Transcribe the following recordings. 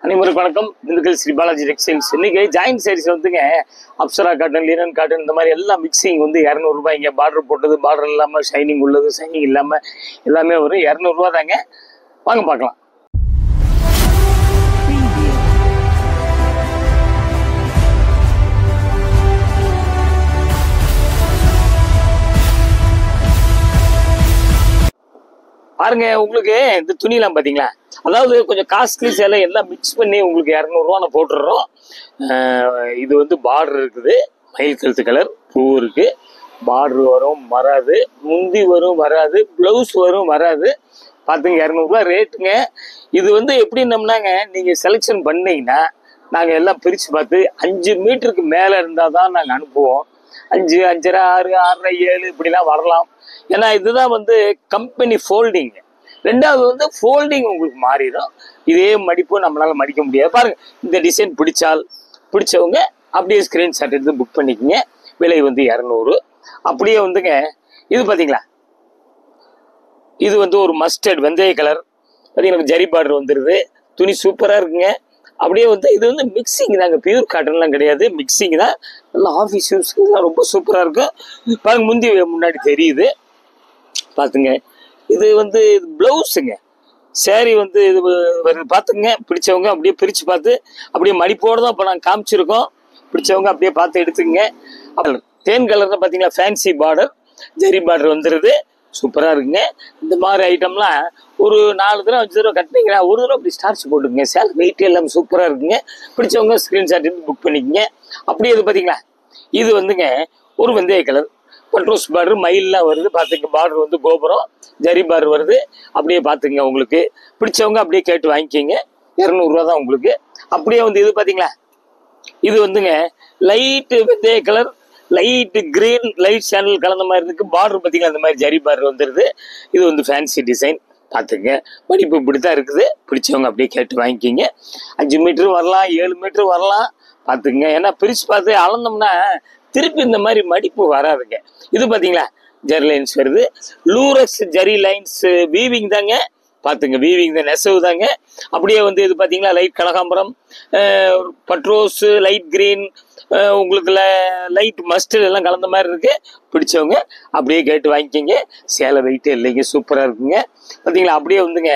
அனைவருக்கும் வணக்கம். திண்டுக்கல் ஸ்ரீ பாலாஜி டெக்ஸ்டைல்ஸ். இன்னைக்கு ஜாயின்ட் சாரீஸ் வந்துங்க அப்சரா காட்டன், லினன் காட்டன் இந்த மாதிரி எல்லாம் மிக்சிங் வந்து 200 ரூபாய்ங்க. பார்டர் போட்டது, பார்டர் இல்லாமல், ஷைனிங் உள்ளது, ஷைனிங் இல்லாமல் எல்லாமே வரும். 200 ரூபா தாங்க. வாங்க பார்க்கலாம். பாருங்க, உங்களுக்கு இந்த துணியெல்லாம் பார்த்தீங்களா, அதாவது கொஞ்சம் காஸ்ட்லி சேலை எல்லாம் மிக்ஸ் பண்ணி உங்களுக்கு 200 ரூபா நான் போட்டுடுறோம். இது வந்து பார்டர் இருக்குது, மயில் கழுத்து கலர் பூ இருக்கு, பார்டர் வரும் வராது, முந்தி வரும் வராது, பிளவுஸ் வரும் வராது. பார்த்துங்க, 200 ரூபா ரேட்டுங்க. இது வந்து எப்படின்னம்னாங்க, நீங்கள் செலெக்ஷன் பண்ணீங்கன்னா நாங்கள் எல்லாம் பிரித்து பார்த்து 5 மீட்டருக்கு மேலே இருந்தால் தான் நாங்கள் அனுப்புவோம். 5, 5.5, 6, 6.5, 7 இப்படிலாம் வரலாம். ஏன்னா இதுதான் வந்து கம்பெனி ஃபோல்டிங். ரெண்டாவது வந்து ஃபோல்டிங் உங்களுக்கு மாறிடும். இதே மடிப்பு நம்மளால மடிக்க முடியாது. பாருங்க, இந்த டிசைன் பிடிச்சவங்க அப்படியே ஸ்கிரீன்ஷாட் எடுத்து புக் பண்ணிக்கோங்க. விலை வந்து 200. அப்படியே வந்துங்க, இது பார்த்தீங்களா, இது வந்து ஒரு மஸ்டர்ட் வெந்தய கலர் பார்த்தீங்கன்னா, ஜரி பார்டர் வந்துடுது. துணி சூப்பராக இருக்குங்க. அப்படியே வந்து இது வந்து மிக்சிங் தாங்க, பியூர் காட்டன்லாம் கிடையாது, மிக்சிங் தான். நல்லா ஆஃபீஸ் யூஸ்க்குலாம் ரொம்ப சூப்பராக இருக்கும். பாருங்க, முன்னாடி தெரியுது பார்த்துங்க. இது வந்து ப்ளவுஸுங்க. சேரீ வந்து இது வருது பார்த்துங்க. பிடிச்சவங்க அப்படியே பிரித்து பார்த்து அப்படியே மடிப்போடு தான் இப்போ நாங்கள் காமிச்சிருக்கோம். பிடிச்சவங்க அப்படியே பார்த்து எடுத்துக்கங்க. அப்புறம் தேன் கலர் தான் பார்த்தீங்களா, ஃபேன்சி பார்டர், ஜரி பார்டர் வந்துடுது. சூப்பராக இருக்குங்க. இந்த மாதிரி ஐட்டம்லாம் ஒரு 4 தடவை 5 தடவை கட்டினீங்கன்னா ஒரு தடவை அப்படி ஸ்டார்ச் போட்டுக்குங்க. சேலை வெயிட் எல்லாம் சூப்பராக இருக்குங்க. பிடிச்சவங்க ஸ்க்ரீன்ஷாட் எடுத்து புக் பண்ணிக்கங்க. அப்படியே இது பார்த்தீங்களா, இது வந்துங்க ஒரு வெந்தய கலர் பட்ரோஸ் பார்டர், மயிலெலாம் வருது பார்த்துங்க. பார்டர் வந்து கோபுரம், ஜரி பார்டர் வருது. அப்படியே பார்த்துங்க, உங்களுக்கு பிடிச்சவங்க அப்படியே கேட்டு வாங்கிக்கிங்க. 200 ரூபா தான் உங்களுக்கு. அப்படியே வந்து இது பார்த்தீங்களா, இது வந்துங்க லைட்டு வெந்தய colour, light green, light channel கலந்த மாதிரி இருக்கு. பார்டர் பார்த்தீங்கன்னா அந்த மாதிரி ஜரி பார்டர் வந்துடுது. இது வந்து ஃபேன்சி டிசைன் பார்த்துங்க. மடிப்பு இப்படித்தான் இருக்குது. பிடிச்சவங்க அப்படியே கேட்டு வாங்கிக்கிங்க. 5 மீட்டர் வரலாம், 7 மீட்டர் வரலாம் பார்த்துங்க. ஏன்னா பிரித்து பார்த்து அளந்தோம்னா திருப்பி இந்த மாதிரி மடிப்பு வராதுங்க. இது பார்த்தீங்களா, ஜரி லைன்ஸ் வருது. லூரக்ஸ் ஜரி லைன்ஸ் வீவிங் தாங்க. பார்த்துங்க, வீவிங் தான், நெசவு தாங்க. அப்படியே வந்து இது பார்த்தீங்களா, லைட் கனகாம்பரம், பட்ரோஸு, லைட் கிரீன், உங்களுக்கு லைட் மஸ்டர்ட் எல்லாம் கலந்த மாதிரி இருக்கு. பிடிச்சவங்க அப்படியே கேட்டு வாங்கிக்கிங்க. சேலை வெயிட்டே இல்லைங்க, சூப்பராக இருக்குங்க. பார்த்தீங்களா, அப்படியே வந்துங்க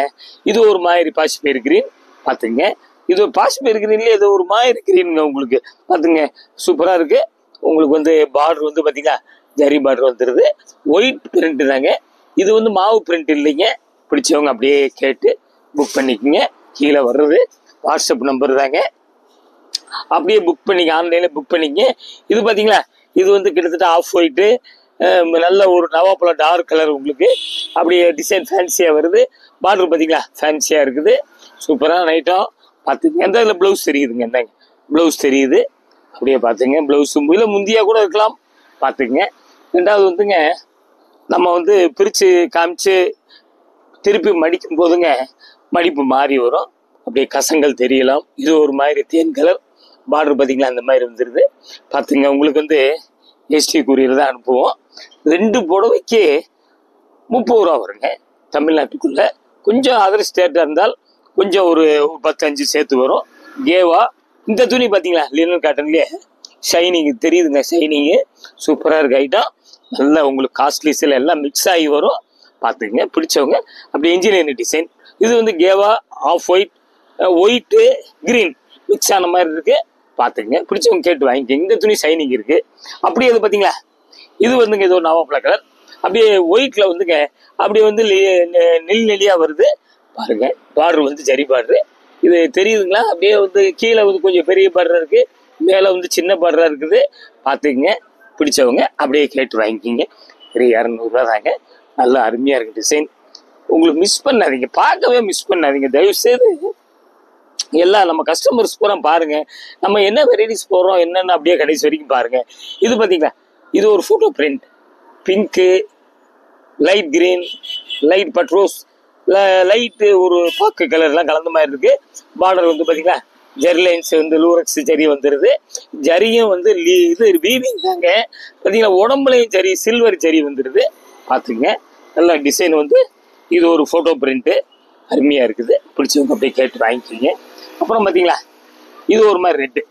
இது ஒரு மாதிரி பாசிப்பயிர் கிரீன் பார்த்துங்க. இது ஒரு பாசிப்பயிர் கிரீன்லேயே இது ஒரு மாதிரி கிரீனுங்க உங்களுக்கு. பார்த்துங்க, சூப்பராக இருக்கு. உங்களுக்கு வந்து பார்டர் வந்து பார்த்தீங்களா, ஜரி பார்டர் வந்துடுது. ஒயிட் பிரிண்ட் தாங்க. இது வந்து மாவு பிரிண்ட் இல்லைங்க. பிடிச்சவங்க அப்படியே கேட்டு புக் பண்ணிக்கோங்க. கீழே வர்றது வாட்ஸ்அப் நம்பர் தாங்க. அப்படியே புக் பண்ணிக்க, ஆன்லைனில் புக் பண்ணிக்கங்க. இது பார்த்தீங்களா, இது வந்து கிட்டத்தட்ட ஆஃப் ஒயிட்டு, நல்ல ஒரு நவாப்பழ டார்க் கலர் உங்களுக்கு. அப்படியே டிசைன் ஃபேன்சியாக வருது. பார்டர் பார்த்தீங்களா, ஃபேன்சியாக இருக்குது. சூப்பரான ஐட்டம் பார்த்துங்க. எந்த இதில் ப்ளவுஸ் தெரியுதுங்க, என்னங்க ப்ளவுஸ் தெரியுது. அப்படியே பார்த்துங்க, ப்ளவுஸும் இல்லை முந்தியாக கூட இருக்கலாம் பார்த்துக்குங்க. ரெண்டாவது வந்துங்க, நம்ம வந்து பிரித்து காமிச்சு திருப்பி மடிக்கும் போதுங்க மடிப்பு மாறி வரும். அப்படியே கசங்கள் தெரியலாம். இது ஒரு மாதிரி தேன் கலர் பார்டர் பார்த்தீங்களா, அந்த மாதிரி வந்துடுது பார்த்துங்க. உங்களுக்கு வந்து எஸ்டி கூரியர் தான் அனுப்புவோம். 2 புடவைக்கு 30 ரூபா வருங்க தமிழ்நாட்டுக்குள்ளே. கொஞ்சம் அதர் ஸ்டேட்டாக இருந்தால் கொஞ்சம் ஒரு 10-5 சேர்த்து வரும். கேவா இந்த துணி பார்த்தீங்களா, லினன் காட்டன்லேயே ஷைனிங் தெரியுதுங்க. ஷைனிங்கு சூப்பராக இருக்கு ஐட்டம். நல்லா உங்களுக்கு காஸ்ட்லி சில எல்லாம் மிக்ஸ் ஆகி வரும் பார்த்துக்குங்க. பிடிச்சவங்க அப்படி இன்ஜினியரிங் டிசைன். இது வந்து கேவா, off white, white, green mix ஆன மாதிரி இருக்குது பார்த்துக்குங்க. பிடிச்சவங்க கேட்டு வாங்கிக்கோங்க. இந்த துணி ஷைனிங் இருக்குது. அப்படியே இது பார்த்தீங்களா, இது வந்துங்க இது ஒரு நவாப்பழ கலர். அப்படியே ஒயிட்டில் வந்துங்க அப்படியே வந்து நெல்லியாக வருது பாருங்க. பார்டர் வந்து ஜரி பார்டரு. இது தெரியுதுங்களா, அப்படியே வந்து கீழே வந்து கொஞ்சம் பெரிய பார்டராக இருக்குது, மேலே வந்து சின்ன பார்டராக இருக்குது பார்த்துக்குங்க. பிடிச்சவங்க அப்படியே கேட்டு வாங்கிக்கிங்க. ஒரு 200 ரூபா தாங்க. நல்லா அருமையாக இருக்குது டிசைன். உங்களுக்கு மிஸ் பண்ணாதீங்க, பார்க்கவே மிஸ் பண்ணாதீங்க தயவுசெய்து. எல்லாம் நம்ம கஸ்டமர்ஸ் பூரா பாருங்கள், நம்ம என்ன வெரைட்டிஸ் போடுறோம் என்னென்னு அப்படியே கடைசி வரைக்கும் பாருங்கள். இது பார்த்தீங்களா, இது ஒரு photo print, pink, light green, light பட்ரோஸ், லைட்டு ஒரு பாக்கு கலர்லாம் கலந்த மாதிரி இருக்கு. பார்டர் வந்து பார்த்தீங்களா, ஜெரி லைன்ஸ் வந்து லூரக்ஸ் ஜரி வந்துடுது. ஜரியும் வந்து இது வீவிங் தாங்க. பார்த்தீங்களா, உடம்புலையும் ஜரி, சில்வர் ஜரி வந்துடுது பார்த்துங்க. நல்ல டிசைன் வந்து இது ஒரு ஃபோட்டோ பிரிண்ட்டு அருமையாக இருக்குது. பிடிச்சவங்க அப்படியே கேட்டு வாங்கிக்கிங்க. அப்புறம் பார்த்தீங்களா இது ஒரு மாதிரி ரெட்டு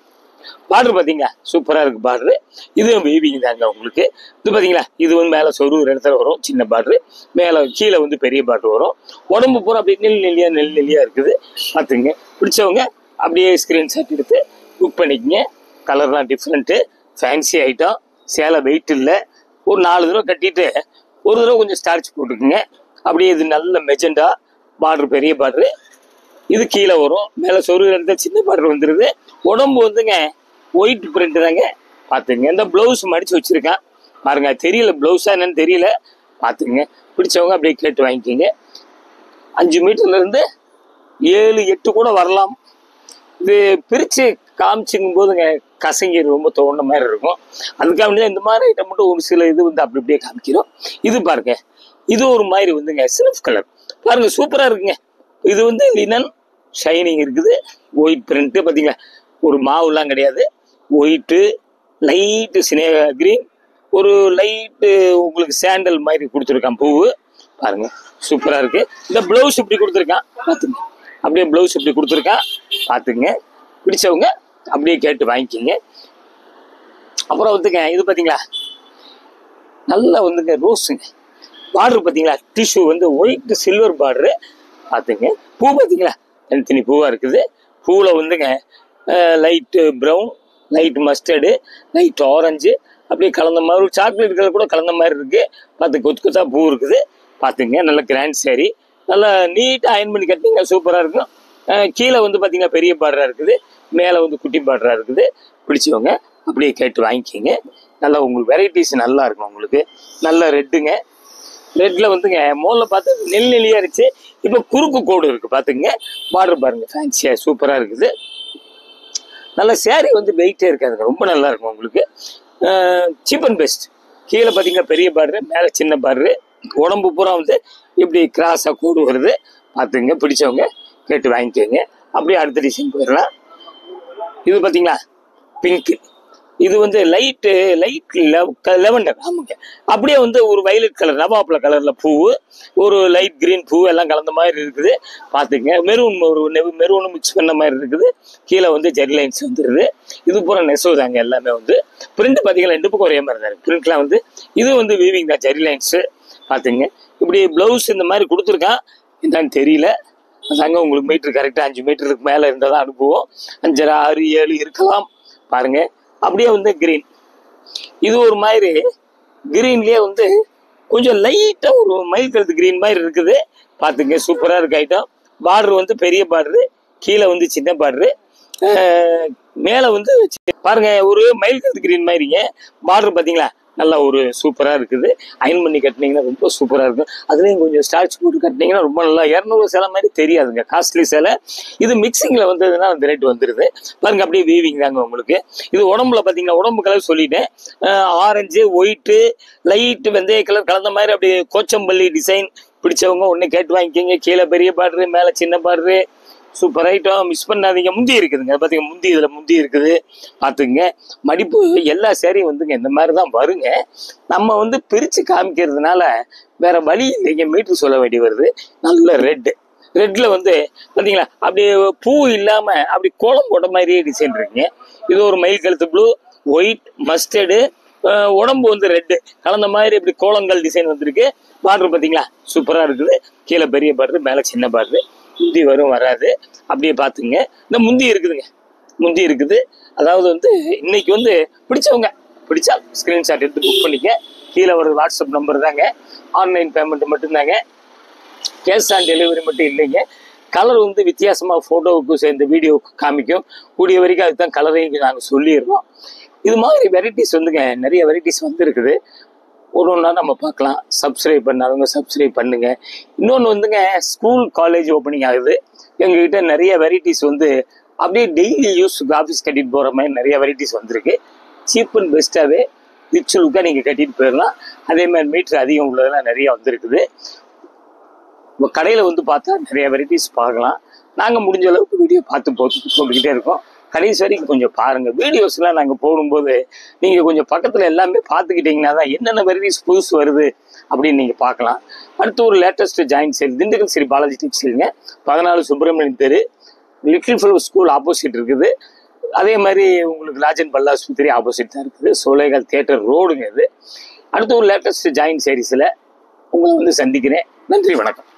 பார்டர் பார்த்தீங்களா சூப்பராக இருக்குது பார்டரு. இதுவும் வீவிங் தாங்க உங்களுக்கு. இது பார்த்தீங்களா இது வந்து மேலே சொருகிற இடத்துல வரும் சின்ன பார்டரு, மேலே கீழே வந்து பெரிய பார்டர் வரும். உடம்பு பூரா அப்படி நெல் நெல்லியாக இருக்குது. பார்த்துங்க பிடிச்சவங்க அப்படியே ஸ்க்ரீன்ஷாட் எடுத்து புக் பண்ணிக்கங்க. கலர்லாம் டிஃப்ரெண்ட்டு, ஃபேன்சி ஐட்டம், சேலை வெயிட் இல்லை. ஒரு 4 தடவை கட்டிட்டு ஒரு தடவை கொஞ்சம் ஸ்டார்ச் போட்டுக்குங்க. அப்படியே இது நல்ல மெஜெண்டா பார்டர், பெரிய பார்டரு. இது கீழே வரும், மேலே சொருகிற இடத்துல சின்ன பார்டர் வந்துடுது. உடம்பு வந்துங்க ஒயிட் பிரிண்ட் தாங்க. பார்த்துங்க இந்த ப்ளவுஸ் மடித்து வச்சுருக்கேன் பாருங்க. தெரியல ப்ளவுஸா என்னன்னு தெரியல. பார்த்துங்க பிடிச்சவங்க அப்படியே கேட்டு வாங்கிக்கிங்க. 5 மீட்டர்லேருந்து 7-8 கூட வரலாம். இது பிரித்து காமிச்சிக்கும் போதுங்க கசங்கி ரொம்ப தோண்ட மாதிரி இருக்கும். அதுக்காக வேண்டிய இந்த மாதிரி ஐட்டம் மட்டும் ஒரு சில இது வந்து அப்படி அப்படியே காமிக்கிறோம். இது பாருங்க, இது ஒரு மாதிரி வந்துங்க சில்க் கலர் பாருங்க, சூப்பராக இருக்குங்க. இது வந்து லினன் ஷைனிங் இருக்குது, ஒயிட் பிரிண்ட்டு. பார்த்தீங்களா ஒரு மாவுலாம் கிடையாது, ஒயிட்டு லைட்டு சினேகா கிரீன், ஒரு லைட்டு உங்களுக்கு சாண்டல் மாதிரி கொடுத்துருக்கான் பூவு. பாருங்க சூப்பராக இருக்கு. இந்த ப்ளவுஸ் இப்படி கொடுத்துருக்கான் பார்த்துங்க, அப்படியே ப்ளவுஸ் இப்படி கொடுத்துருக்கான் பார்த்துங்க. பிடிச்சவங்க அப்படியே கேட்டு வாங்கிக்கிங்க. அப்புறம் வந்துங்க இது பார்த்தீங்களா நல்லா வந்துங்க ரோஸுங்க பார்டர். பார்த்தீங்களா டிஷ்யூ வந்து ஒயிட் சில்வர் பார்டரு. பார்த்துங்க பூ பார்த்தீங்களா தனித்தனி பூவாக இருக்குது. பூவில் வந்துங்க light brown, light mustard, light orange அப்படியே கலந்த மாதிரி, ஒரு சாக்லேட் கலர் கூட கலந்த மாதிரி இருக்குது. பார்த்து கொத்து கொத்தா பூ இருக்குது. பார்த்துங்க நல்ல கிராண்ட் சாரி, நல்லா நீட்டாக அயன் பண்ணி கட்டிங்க, சூப்பராக இருக்கும். கீழே வந்து பார்த்தீங்கன்னா பெரிய பார்டராக இருக்குது, மேலே வந்து குட்டி பார்டராக இருக்குது. பிடிச்சவங்க அப்படியே கேட்டு வாங்கிக்கிங்க. நல்லா உங்களுக்கு வெரைட்டிஸ் நல்லா இருக்கும். உங்களுக்கு நல்ல ரெட்டுங்க, ரெட்டில் வந்துங்க மோலில் பார்த்து நெல்லியாக இருந்துச்சு, இப்போ குறுக்கு கோடு இருக்குது. பார்த்துங்க பார்டர் பாருங்கள் ஃபேன்சியாக சூப்பராக இருக்குது. நல்ல சேரீ வந்து வெயிட்டே இருக்காதுங்க, ரொம்ப நல்லா இருக்கும் உங்களுக்கு. Cheap and best. கீழே பார்த்தீங்கன்னா பெரிய பார்டரு, மேலே சின்ன பார்டரு, உடம்பு பூரா வந்து இப்படி கிராஸாக கோடு வருது. பார்த்துங்க பிடிச்சவங்க கேட்டு வாங்கிக்கோங்க. அப்படியே அடுத்த டிசைன் போயிடலாம். இது பார்த்தீங்களா பிங்க்கு, இது வந்து லைட் லெவண்டர். ஆமாங்க, அப்படியே வந்து ஒரு வயலட் கலர் நவாப்பழ கலரில் பூவு, ஒரு லைட் கிரீன் பூ எல்லாம் கலந்த மாதிரி இருக்குது. பார்த்துங்க மெரூன், ஒரு மெரூனும் மிக்ஸ் பண்ண மாதிரி இருக்குது. கீழே வந்து ஜெரி லைன்ஸ் வந்துடுது. இது பூரா நெசவு தாங்க எல்லாமே. வந்து பிரிண்ட் பார்த்தீங்கன்னா 2 பக்கம் ஒரே மாதிரி தான் இருக்குது பிரிண்ட்லாம். வந்து இது வந்து வீவிங் தான், ஜெரி லைன்ஸு. பார்த்துங்க இப்படி ப்ளவுஸ் இந்த மாதிரி கொடுத்துருக்கான், என்னன்னு தெரியல. அதாங்க உங்களுக்கு மீட்ரு கரெக்டாக 5 மீட்டருக்கு மேலே இருந்தால் தான் அனுப்புவோம். 5, 6, 7 இருக்கலாம். பாருங்க அப்படியே வந்து கிரீன், இது ஒரு மாதிரி கிரீன்லேயே வந்து கொஞ்சம் லைட்டாக ஒரு மயில் கழுத்து கிரீன் மாதிரி இருக்குது. பார்த்துங்க சூப்பராக இருக்கு ஐட்டம். பார்டர் வந்து பெரிய பார்டரு, கீழே வந்து சின்ன பார்டரு, மேலே வந்து பாருங்க ஒரு மயில் கழுத்து கிரீன் மாதிரிங்க. பார்டர் பார்த்தீங்களா நல்லா ஒரு சூப்பராக இருக்குது. அயன் பண்ணி கட்டினீங்கன்னா ரொம்ப சூப்பராக இருக்கும். அதுலேயும் கொஞ்சம் ஸ்டார்ச் போட்டு கட்டினீங்கன்னா ரொம்ப நல்லா 200 சேலை மாதிரி தெரியாதுங்க, காஸ்ட்லி சேலை. இது மிக்சிங்கில் வந்ததுன்னா அந்த ரேட் வந்துடுது. பாருங்க அப்படியே வீவிங் தாங்க உங்களுக்கு. இது உடம்புல பார்த்தீங்கன்னா உடம்பு கலர் சொல்லிட்டேன், ஆரஞ்சு, ஒயிட்டு, லைட்டு வெந்தய கலர் கலந்த மாதிரி அப்படியே கோச்சம்பள்ளி டிசைன். பிடிச்சவங்க ஒன்று கேட்டு வாங்கிக்கிங்க. கீழே பெரிய பார்டரு, மேலே சின்ன பார்டரு, சூப்பர் ஐட்டம், மிஸ் பண்ணாதீங்க. முந்தி இருக்குதுங்க பார்த்தீங்க, முந்தி இதில் முந்தி இருக்குது. பார்த்துங்க மடிப்பு எல்லா சேரீயும் வந்துங்க இந்த மாதிரி தான் வருங்க. நம்ம வந்து பிரித்து காமிக்கிறதுனால வேற வழி இல்லைங்க, மீட்ரு சொல்ல வேண்டி வருது. நல்ல ரெட்டில் வந்து பார்த்தீங்களா அப்படியே பூ இல்லாமல் அப்படி கோலம் போட்ட மாதிரியே டிசைன் இருக்குங்க. இது ஒரு மயில் கழுத்து ப்ளூ, ஒயிட், மஸ்டர்டு, உடம்பு வந்து ரெட்டு கலந்த மாதிரி இப்படி கோலங்கள் டிசைன் வந்துருக்கு. பார்டர் பார்த்தீங்களா சூப்பராக இருக்குது. கீழே பெரிய பார்டரு, மேலே சின்ன பார்டரு. முந்தி வரும் வராது அப்படியே பார்த்துங்க. இந்த முந்தி இருக்குதுங்க, முந்தி இருக்குது. அதாவது வந்து இன்னைக்கு வந்து பிடிச்சவங்க பிடிச்சா ஸ்க்ரீன்ஷாட் எடுத்து புக் பண்ணிக்க. கீழே ஒரு வாட்ஸ்அப் நம்பர் தாங்க. ஆன்லைன் பேமெண்ட் மட்டும்தாங்க, கேஷ் ஆன் டெலிவரி மட்டும் இல்லைங்க. கலர் வந்து வித்தியாசமாக ஃபோட்டோவுக்கு சேர்ந்த வீடியோவுக்கு காமிக்கும். கூடிய வரைக்கும் அதுதான் கலரையும் நாங்கள் சொல்லிடுறோம். இது மாதிரி வெரைட்டிஸ் வந்துங்க நிறைய வெரைட்டிஸ் வந்து இருக்குது. ஒரு ஒன்றா நம்ம பார்க்கலாம். சப்ஸ்கிரைப் பண்ணாதவங்க சப்ஸ்கிரைப் பண்ணுங்க. இன்னொன்று வந்துங்க ஸ்கூல் காலேஜ் ஓப்பனிங் ஆகுது. எங்ககிட்ட நிறைய வெரைட்டிஸ் வந்து அப்படியே டெய்லி யூஸ் ஆஃபீஸ் கட்டிட்டு போகிற மாதிரி நிறைய வெரைட்டிஸ் வந்திருக்கு. சீப் அண்ட் பெஸ்ட்டாகவே ரிச் லுக்காக நீங்கள் கட்டிட்டு போயிடலாம். அதே மாதிரி மீட்ரு அதிகம் உள்ளதெல்லாம் நிறைய வந்துருக்குது. இப்போ கடையில் வந்து பார்த்தா நிறைய வெரைட்டிஸ் பார்க்கலாம். நாங்கள் முடிஞ்ச அளவுக்கு வீடியோ பார்த்து போட்டுக்கிட்டே இருக்கோம். கடைசி வரைக்கும் கொஞ்சம் பாருங்கள். வீடியோஸ்லாம் நாங்கள் போடும்போது நீங்கள் கொஞ்சம் பக்கத்தில் எல்லாமே பார்த்துக்கிட்டிங்கன்னா தான் என்னென்ன வெரைட்டிஸ் புதுசு வருது அப்படின்னு நீங்கள் பார்க்கலாம். அடுத்து ஒரு latest joint sale Dindigul Sri Balaji டெக்ஸ்டைலுங்க, 14 சுப்பிரமணியன் தெரு, லிட்டில் ஃப்ளவர் ஸ்கூல் ஆப்போசிட் இருக்குது. அதே மாதிரி உங்களுக்கு ராஜன் பல்லாஸ்பத்திரி ஆப்போசிட் தான் இருக்குது. சோலைகால் தியேட்டர் ரோடுங்க இது. அடுத்து ஒரு லேட்டஸ்ட் ஜாயின் சீரிஸில் உங்களை வந்து சந்திக்கிறேன். நன்றி, வணக்கம்.